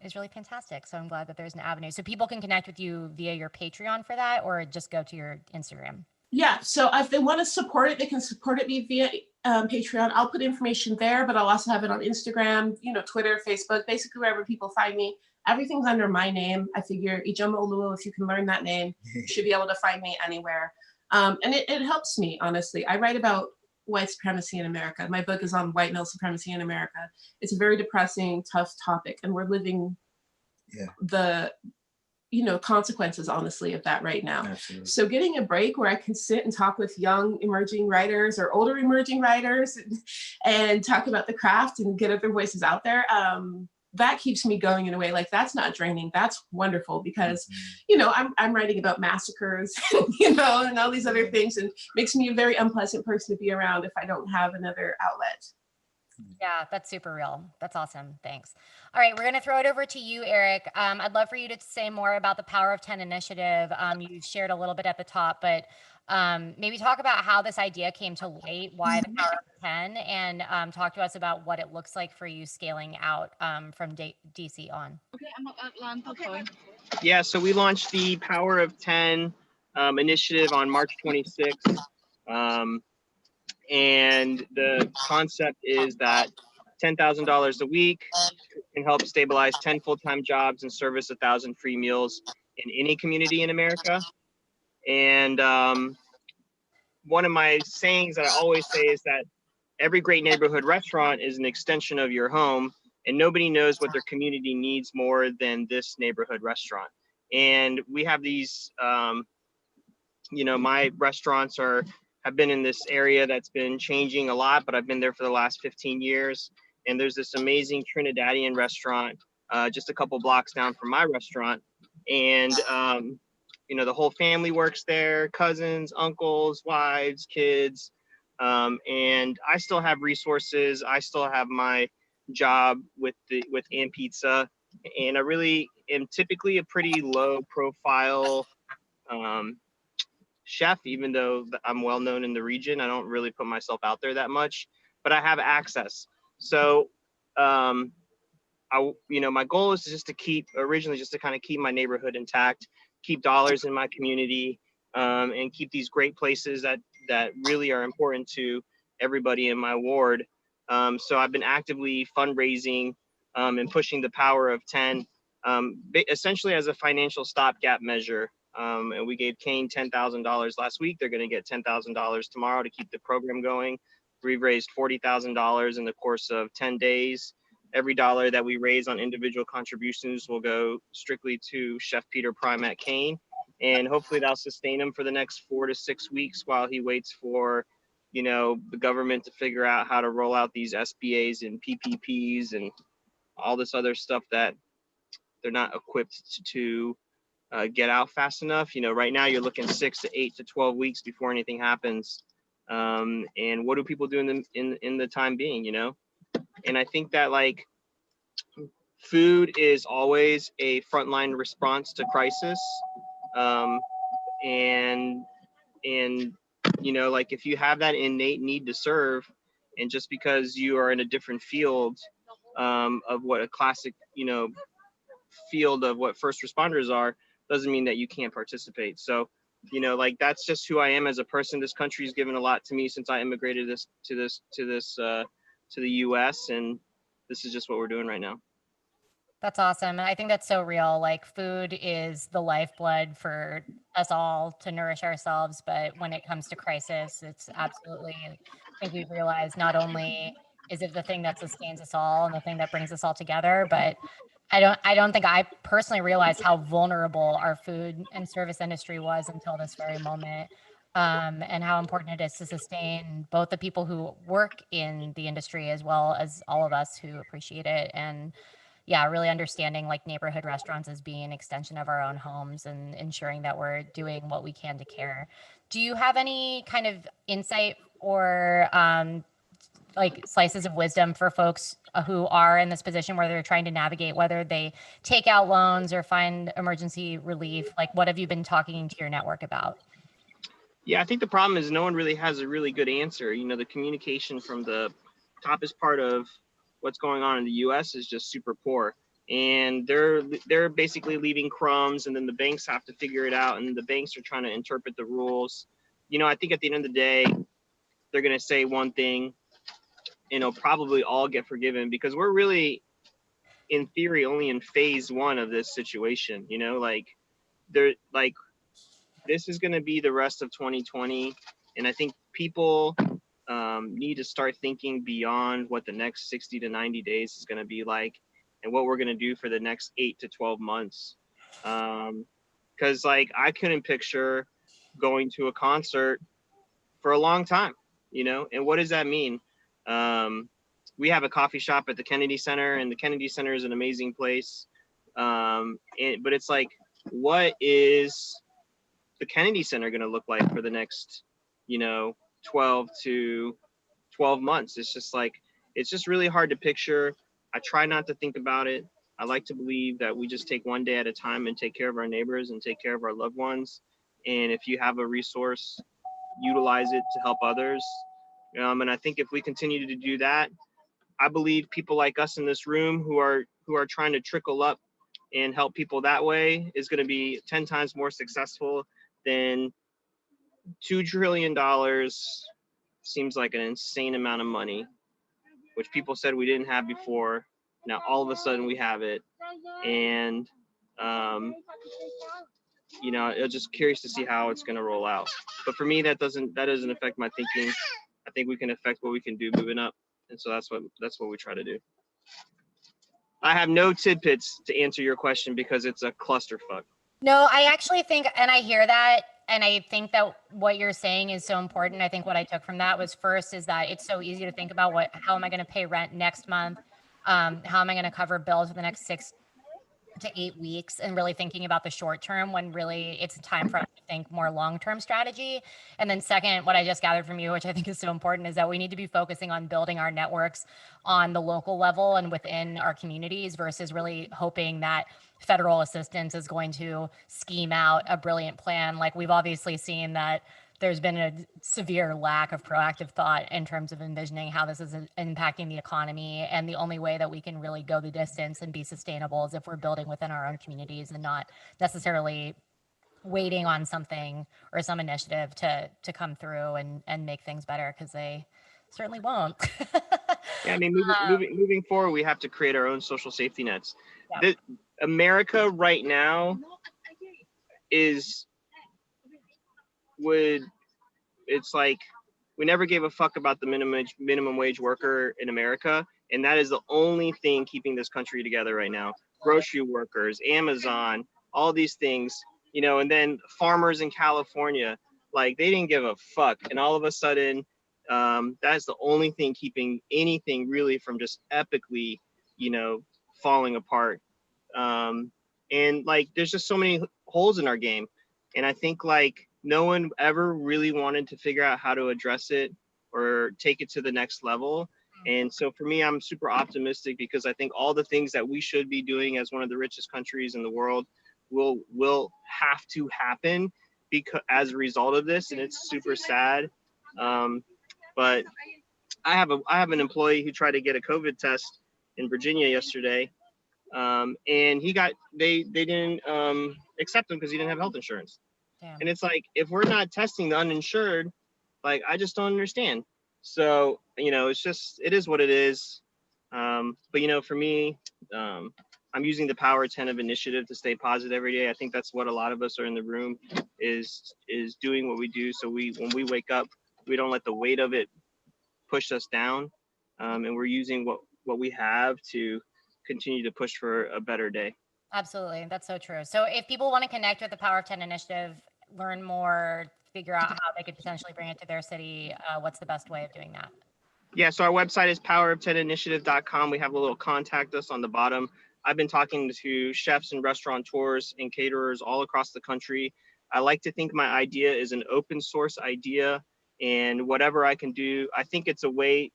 S2: is really fantastic. So I'm glad that there's an avenue. So people can connect with you via your Patreon for that, or just go to your Instagram.
S5: Yeah, so if they want to support it, they can support it via Patreon. I'll put information there, but I'll also have it on Instagram, you know, Twitter, Facebook, basically wherever people find me. Everything's under my name. I figure Ijeoma Oluo, if you can learn that name, you should be able to find me anywhere. And it helps me, honestly. I write about white supremacy in America. My book is on white male supremacy in America. It's a very depressing, tough topic, and we're living the, you know, consequences, honestly, of that right now.
S4: Absolutely. So
S5: getting a break where I can sit and talk with young emerging writers or older emerging writers and talk about the craft and get other voices out there, that keeps me going in a way. Like, that's not draining. That's wonderful because, you know, I'm writing about massacres, you know, and all these other things, and makes me a very unpleasant person to be around if I don't have another outlet.
S2: Yeah, that's super real. That's awesome. Thanks. All right, we're going to throw it over to you, Erik. I'd love for you to say more about the Power of 10 initiative. You shared a little bit at the top, but maybe talk about how this idea came to light, why the Power of 10, and talk to us about what it looks like for you scaling out from DC on.
S6: Okay, I'm Atlanta. Okay.
S1: Yeah, so we launched the Power of 10 initiative on March 26th. And the concept is that $10,000 a week can help stabilize 10 full-time jobs and service 1,000 free meals in any community in America. And one of my sayings that I always say is that every great neighborhood restaurant is an extension of your home, and nobody knows what their community needs more than this neighborhood restaurant. And we have these, you know, my restaurants have been in this area that's been changing a lot, but I've been there for the last 15 years. And there's this amazing Trinidadian restaurant just a couple blocks down from my restaurant. And, you know, the whole family works there, cousins, uncles, wives, kids. And I still have resources. I still have my job with AM Pizza. And I really am typically a pretty low profile chef, even though I'm well known in the region. I don't really put myself out there that much, but I have access. So, you know, my goal is just to keep my neighborhood intact, keep dollars in my community, and keep these great places that really are important to everybody in my ward. So I've been actively fundraising and pushing the Power of 10, essentially as a financial stopgap measure. And we gave Kane $10,000 last week. They're going to get $10,000 tomorrow to keep the program going. We've raised $40,000 in the course of 10 days. every dollar that we raise on individual contributions will go strictly to Chef Peter Prime at Kane. And hopefully that'll sustain him for the next 4 to 6 weeks while he waits for, you know, the government to figure out how to roll out these SBAs and PPPs and all this other stuff that they're not equipped to get out fast enough. You know, right now you're looking 6 to 8 to 12 weeks before anything happens. And what do people do in the time being, you know? And I think that, like, food is always a frontline response to crisis. And you know, like, if you have that innate need to serve, and just because you are in a different field of what a classic, you know, field of what first responders are, doesn't mean that you can't participate. So, you know, like, that's just who I am as a person. This country's given a lot to me since I immigrated to the US, and this is just what we're doing right now.
S2: That's awesome. And I think that's so real. Like, food is the lifeblood for us all to nourish ourselves. But when it comes to crisis, it's absolutely, I think we've realized not only is it the thing that sustains us all and the thing that brings us all together, but I don't think I personally realized how vulnerable our food and service industry was until this very moment. And how important it is to sustain both the people who work in the industry as well as all of us who appreciate it. And yeah, really understanding, like, neighborhood restaurants as being an extension of our own homes and ensuring that we're doing what we can to care. Do you have any kind of insight or like slices of wisdom for folks who are in this position where they're trying to navigate whether they take out loans or find emergency relief? Like, what have you been talking to your network about?
S1: Yeah, I think the problem is no one really has a really good answer. You know, the communication from the toppest part of what's going on in the US is just super poor. And they're basically leaving crumbs, and then the banks have to figure it out, and the banks are trying to interpret the rules. You know, I think at the end of the day, they're going to say one thing, and it'll probably all get forgiven, because we're really, in theory, only in phase one of this situation. You know, like, this is going to be the rest of 2020. And I think people need to start thinking beyond what the next 60 to 90 days is going to be like, and what we're going to do for the next 8 to 12 months. Because, like, I couldn't picture going to a concert for a long time, you know? And what does that mean? We have a coffee shop at the Kennedy Center, and the Kennedy Center is an amazing place. But it's like, what is the Kennedy Center going to look like for the next, you know, 12 months? It's just like, it's just really hard to picture. I try not to think about it. I like to believe that we just take one day at a time and take care of our neighbors and take care of our loved ones. And if you have a resource, utilize it to help others. And I think if we continue to do that, I believe people like us in this room who are trying to trickle up and help people that way is going to be 10 times more successful than $2 trillion. Seems like an insane amount of money, which people said we didn't have before. Now all of a sudden we have it. And you know, I'm just curious to see how it's going to roll out. But for me, that doesn't affect my thinking. I think we can affect what we can do moving up. And so that's what we try to do. I have no tidbits to answer your question because it's a clusterfuck.
S2: No, I actually think, and I hear that, and I think that what you're saying is so important. I think what I took from that was, first, is that it's so easy to think about how am I going to pay rent next month? How am I going to cover bills for the next 6 to 8 weeks, and really thinking about the short term, when really it's time for us to think more long-term strategy. And then second, what I just gathered from you, which I think is so important, is that we need to be focusing on building our networks on the local level and within our communities, versus really hoping that federal assistance is going to scheme out a brilliant plan. Like, we've obviously seen that there's been a severe lack of proactive thought in terms of envisioning how this is impacting the economy. And the only way that we can really go the distance and be sustainable is if we're building within our own communities and not necessarily waiting on something or some initiative to come through and make things better, because they certainly won't.
S1: Yeah, I mean, moving forward, we have to create our own social safety nets.
S2: Yeah.
S1: America right now it's like, we never gave a fuck about the minimum wage worker in America. And that is the only thing keeping this country together right now. Grocery workers, Amazon, all these things, you know, and then farmers in California, like they didn't give a fuck. And all of a sudden, that's the only thing keeping anything really from just epically, you know, falling apart. And like, there's just so many holes in our game. And I think like no one ever really wanted to figure out how to address it or take it to the next level. And so for me, I'm super optimistic because I think all the things that we should be doing as one of the richest countries in the world will have to happen because as a result of this, and it's super sad. But I have an employee who tried to get a COVID test in Virginia yesterday, and they didn't accept him because he didn't have health insurance.
S2: Damn.
S1: And it's like, if we're not testing the uninsured, like I just don't understand. So, you know, it is what it is. But, you know, for me, I'm using the power of 10 of initiative to stay positive every day. I think that's what a lot of us are in the room is doing what we do. So when we wake up, we don't let the weight of it push us down. And we're using what we have to continue to push for a better day.
S2: Absolutely. That's so true. So if people want to connect with the Power of 10 initiative, learn more, figure out how they could potentially bring it to their city, what's the best way of doing that?
S1: Yeah, so our website is powerof10initiative.com. We have a little contact us on the bottom. I've been talking to chefs and restaurateurs and caterers all across the country. I like to think my idea is an open source idea, and whatever I can do, I think it's a way,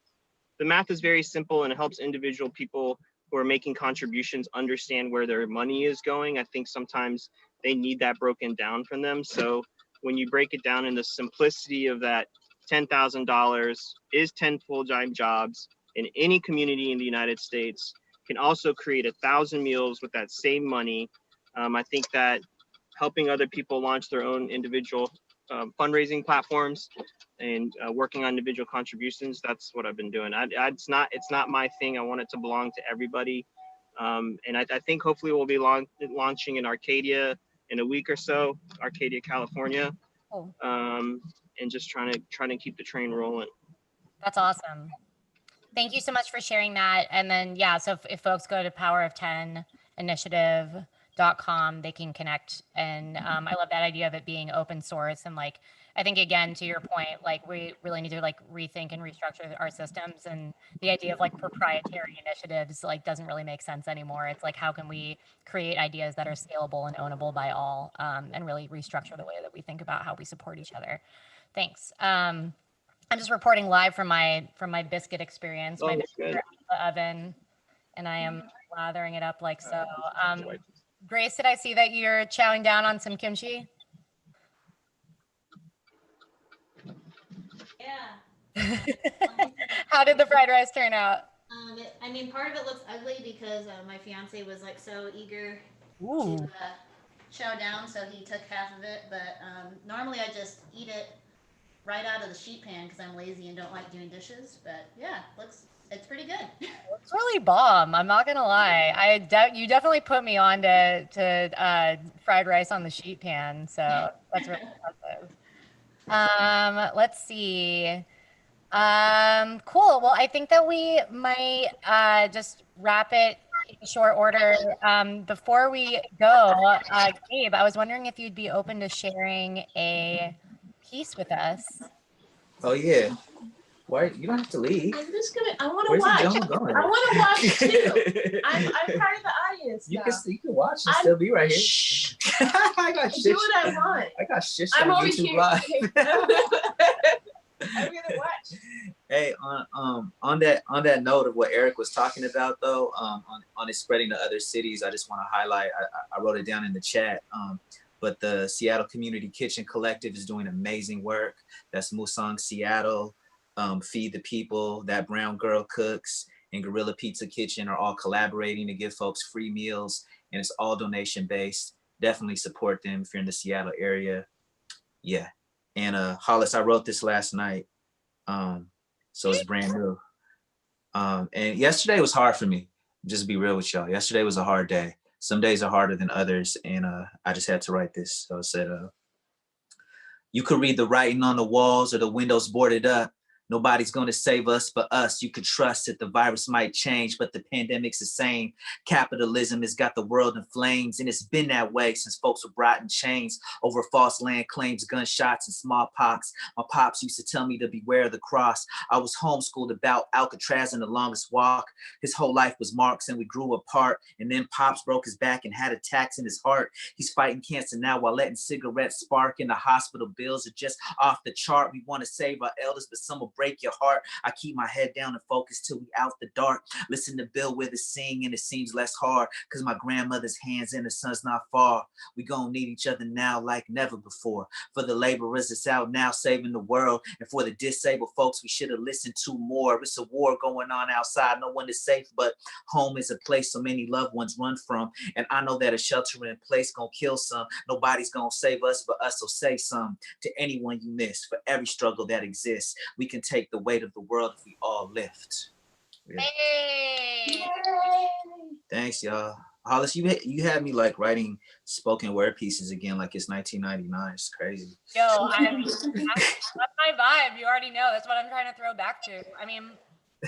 S1: the math is very simple and it helps individual people who are making contributions understand where their money is going. I think sometimes they need that broken down from them. So when you break it down in the simplicity of that, $10,000 is 10 full-time jobs in any community in the United States, can also create 1,000 meals with that same money. I think that helping other people launch their own individual fundraising platforms and working on individual contributions, that's what I've been doing. It's not my thing. I want it to belong to everybody. And I think hopefully we'll be launching in Arcadia in a week or so, Arcadia, California.
S2: Oh.
S1: And just trying to keep the train rolling.
S2: That's awesome. Thank you so much for sharing that. And then, yeah, so if folks go to powerof10initiative.com, they can connect. And I love that idea of it being open source. And like, I think, again, to your point, like we really need to like rethink and restructure our systems. And the idea of like proprietary initiatives like doesn't really make sense anymore. It's like, how can we create ideas that are scalable and ownable by all, and really restructure the way that we think about how we support each other. Thanks. I'm just reporting live from my biscuit experience. My biscuits are out of the oven, and I am lathering it up like so. Grace, did I see that you're chowing down on some kimchi?
S3: Yeah.
S2: How did the fried rice turn out?
S3: I mean, part of it looks ugly because my fiance was like so eager
S2: Ooh.
S3: to chow down, so he took half of it. But normally I just eat it right out of the sheet pan because I'm lazy and don't like doing dishes. But yeah, it's pretty good.
S2: It's really bomb. I'm not gonna lie. You definitely put me on to fried rice on the sheet pan, so that's really impressive. Let's see. Cool. Well, I think that we might just wrap it in short order. Before we go, Gabe, I was wondering if you'd be open to sharing a piece with us.
S4: Oh yeah. Why you don't have to leave?
S5: I'm just gonna. I want to
S4: Where's
S5: watch.
S4: Ijeoma going?
S5: I want to watch too. I'm part of the audience now.
S4: You can watch and still be right here.
S5: Shh.
S4: I got
S5: Do what I want.
S4: I got shit
S5: I'm
S4: on
S5: over
S4: YouTube
S5: here.
S4: Live.
S5: I'm gonna watch.
S4: Hey, on that note of what Erik was talking about though, on it spreading to other cities, I just want to highlight. I wrote it down in the chat. But the Seattle Community Kitchen Collective is doing amazing work. That's Musang Seattle, Feed the People, That Brown Girl Cooks, and Gorilla Pizza Kitchen are all collaborating to give folks free meals, and it's all donation based. Definitely support them if you're in the Seattle area. Yeah, and Hollis, I wrote this last night, so it's brand new. And yesterday was hard for me. Just to be real with y'all. Yesterday was a hard day. Some days are harder than others, and I just had to write this. So it said, you could read the writing on the walls or the windows boarded up. Nobody's going to save us but us. You could trust that the virus might change, but the pandemic's the same. Capitalism has got the world in flames, and it's been that way since folks were brought in chains over false land claims, gunshots, and smallpox. My pops used to tell me to beware of the cross. I was homeschooled about Alcatraz and the longest walk. His whole life was Marx, and we grew apart. And then Pops broke his back and had attacks in his heart. He's fighting cancer now while letting cigarettes spark. And the hospital bills are just off the chart. We want to save our elders, but some will break your heart. I keep my head down and focus till we out the dark. Listen to Bill Withers sing, and it seems less hard because my grandmother's hands and the sun's not far. We gonna need each other now like never before. For the laborers that's out now saving the world, and for the disabled folks we should have listened to more. It's a war going on outside. No one is safe, but home is a place so many loved ones run from. And I know that a shelter in place gonna kill some. Nobody's gonna save us but us, so say some to anyone you miss. For every struggle that exists, we can take the weight of the world if we all lift. Yeah.
S2: Hey.
S4: Thanks, y'all. Hollis, you had me like writing spoken word pieces again like it's 1999. It's crazy.
S2: Yo, that's my vibe. You already know. That's what I'm trying to throw back to. I mean,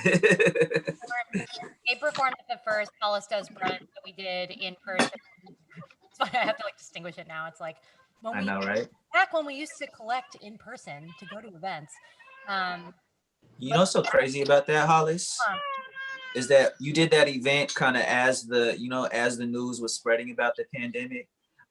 S2: they performed at the first Hollis Does Brunch that we did in person. That's why I have to like distinguish it now. It's like when
S4: I know, right?
S2: Back when we used to collect in person to go to events.
S4: You know what's so crazy about that, Hollis? Is that you did that event kind of as the, you know, as the news was spreading about the pandemic.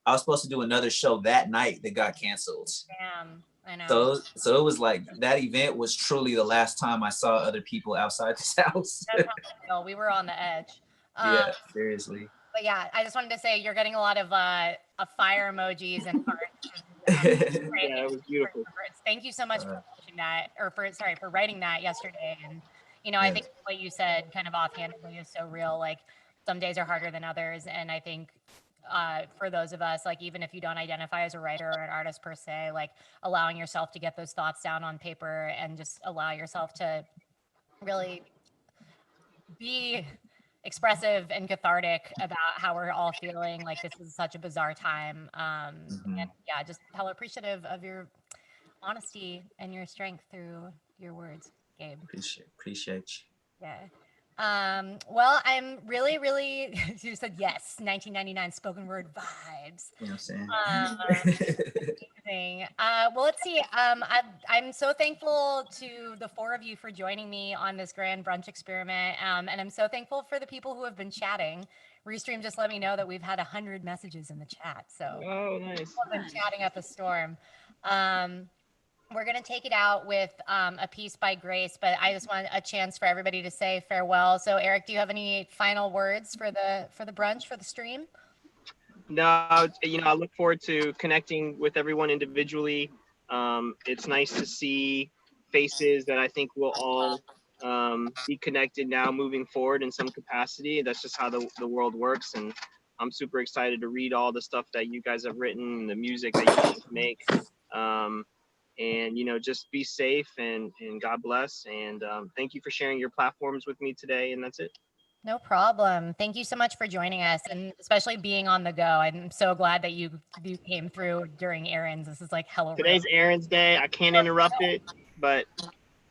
S4: I was supposed to do another show that night that got canceled.
S2: Damn, I know.
S4: So it was like that event was truly the last time I saw other people outside this house.
S2: That's how I feel. We were on the edge.
S4: Yeah, seriously.
S2: But yeah, I just wanted to say you're getting a lot of fire emojis and hearts.
S1: Yeah, it was beautiful.
S2: Thank you so much for watching that, or for writing that yesterday. And you know, I think what you said kind of offhandedly is so real. Like some days are harder than others, and I think for those of us, like even if you don't identify as a writer or an artist per se, like allowing yourself to get those thoughts down on paper and just allow yourself to really be expressive and cathartic about how we're all feeling. Like this is such a bizarre time, and yeah, just how appreciative of your honesty and your strength through your words, Gabe.
S4: Appreciate you.
S2: Yeah. Well, I'm really, you said yes, 1999 spoken word vibes.
S4: You know what I'm saying?
S2: Well, let's see. I'm so thankful to the four of you for joining me on this grand brunch experiment. And I'm so thankful for the people who have been chatting. Restream just let me know that we've had 100 messages in the chat. So
S1: oh, nice.
S2: People have been chatting up a storm. We're going to take it out with a piece by Grace, but I just want a chance for everybody to say farewell. So Erik, do you have any final words for the brunch, for the stream?
S1: No, you know, I look forward to connecting with everyone individually. It's nice to see faces that I think will all be connected now moving forward in some capacity. That's just how the world works. And I'm super excited to read all the stuff that you guys have written, the music that you guys make. And, you know, just be safe and God bless. And thank you for sharing your platforms with me today. And that's it.
S2: No problem. Thank you so much for joining us, and especially being on the go. I'm so glad that you came through during errands. This is like hella
S1: Today's
S2: real.
S1: errands day. I can't interrupt it, but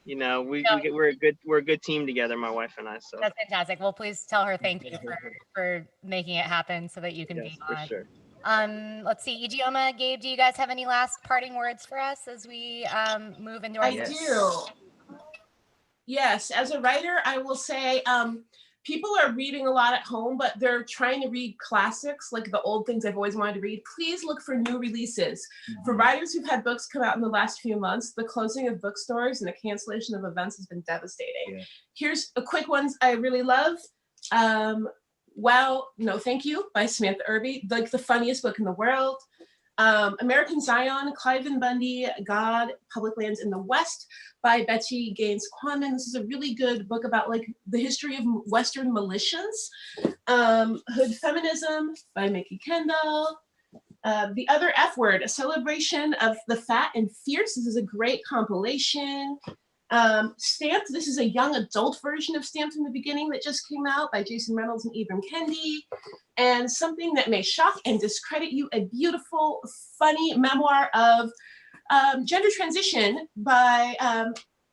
S1: you know, we're a good team together, my wife and I. So
S2: that's fantastic. Well, please tell her thank you for making it happen so that you can
S1: yes,
S2: be on.
S1: for sure.
S2: Let's see, Ijeoma, Gabe, do you guys have any last parting words for us as we move into our
S5: I do. Yes, as a writer, I will say people are reading a lot at home, but they're trying to read classics, like the old things I've always wanted to read. Please look for new releases. For writers who've had books come out in the last few months, the closing of bookstores and the cancellation of events has been devastating. Yeah. Here's a quick ones I really love. Wow, No Thank You by Samantha Irby, like the funniest book in the world. American Zion, Clive and Bundy, God, Public Lands in the West by Betsy Gaines Quammen. This is a really good book about like the history of Western militias. Hood Feminism by Mickey Kendall. The Other F Word, a celebration of the fat and fierce. This is a great compilation. Stamped, this is a young adult version of Stamped from the Beginning that just came out by Jason Reynolds and Ibram Kendi. And Something That May Shock and Discredit You, a beautiful, funny memoir of gender transition by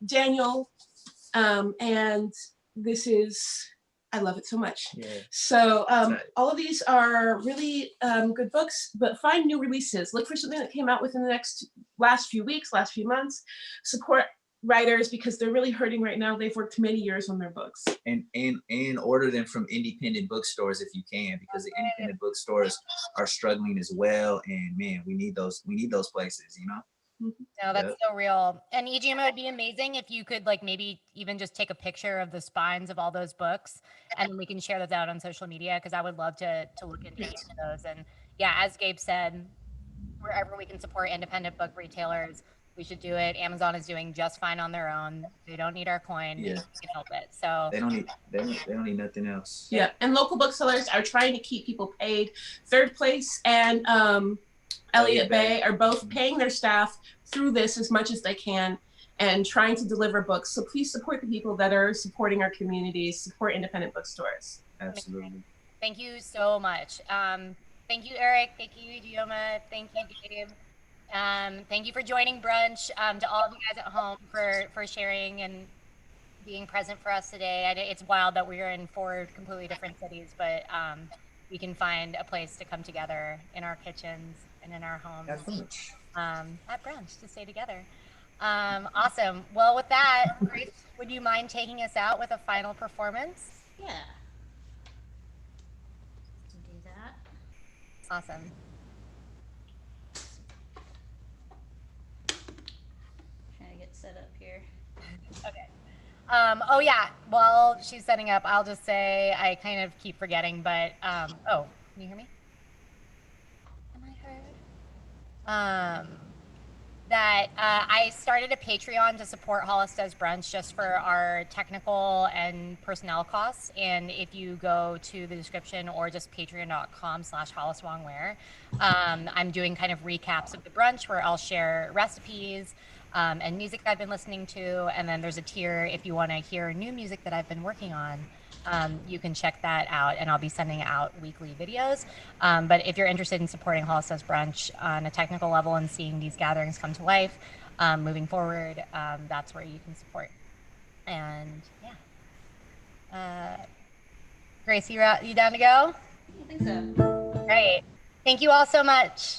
S5: Daniel, and this is, I love it so much.
S4: Yeah.
S5: So
S4: Right.
S5: all of these are really good books, but find new releases. Look for something that came out within the last few weeks, last few months. Support writers because they're really hurting right now. They've worked many years on their books.
S4: And order them from independent bookstores if you can, because the independent bookstores are struggling as well. And man, we need those places, you know?
S2: No, that's so real. And Ijeoma, it would be amazing if you could like maybe even just take a picture of the spines of all those books, and then we can share those out on social media, because I would love to look into each of those. And yeah, as Gabe said, wherever we can support independent book retailers, we should do it. Amazon is doing just fine on their own. They don't need our coin.
S4: Yeah.
S2: We can help it. So
S4: They don't need nothing else.
S5: Yeah, and local booksellers are trying to keep people paid. Third Place and Elliott Bay are both paying their staff through this as much as they can and trying to deliver books. So please support the people that are supporting our communities, support independent bookstores.
S4: Absolutely.
S2: thank you so much. Thank you, Erik. Thank you, Ijeoma. Thank you, Gabe. Thank you for joining Brunch. To all of you guys at home for sharing and being present for us today. It's wild that we're in 4 completely different cities, but we can find a place to come together in our kitchens and in our homes at brunch to stay together. Awesome. Well, with that, Grace, would you mind taking us out with a final performance?
S3: Yeah. Do that.
S2: Awesome.
S3: Trying to get set up here.
S2: Okay. Oh yeah, while she's setting up, I'll just say I kind of keep forgetting, but oh, can you hear me? Am I heard? That I started a Patreon to support Hollis Does Brunch just for our technical and personnel costs. And if you go to the description or just patreon.com/HollisWangWare, I'm doing kind of recaps of the brunch where I'll share recipes and music I've been listening to. And then there's a tier if you want to hear new music that I've been working on. You can check that out, and I'll be sending out weekly videos. But if you're interested in supporting Hollis Does Brunch on a technical level and seeing these gatherings come to life moving forward, that's where you can support. And yeah. Grace, you down to go?
S3: I think so.
S2: Great. Thank you all so much.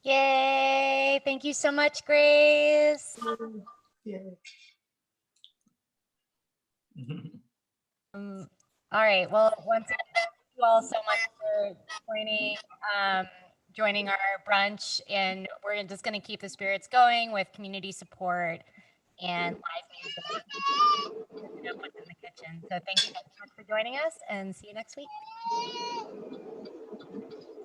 S2: Yay. Thank you so much, Grace.
S5: Yeah.
S2: All right. Well, once again, thank you all so much for joining our brunch, and we're just going to keep the spirits going with community support and live music in the kitchen. So thank you guys so much for joining us, and see you next week.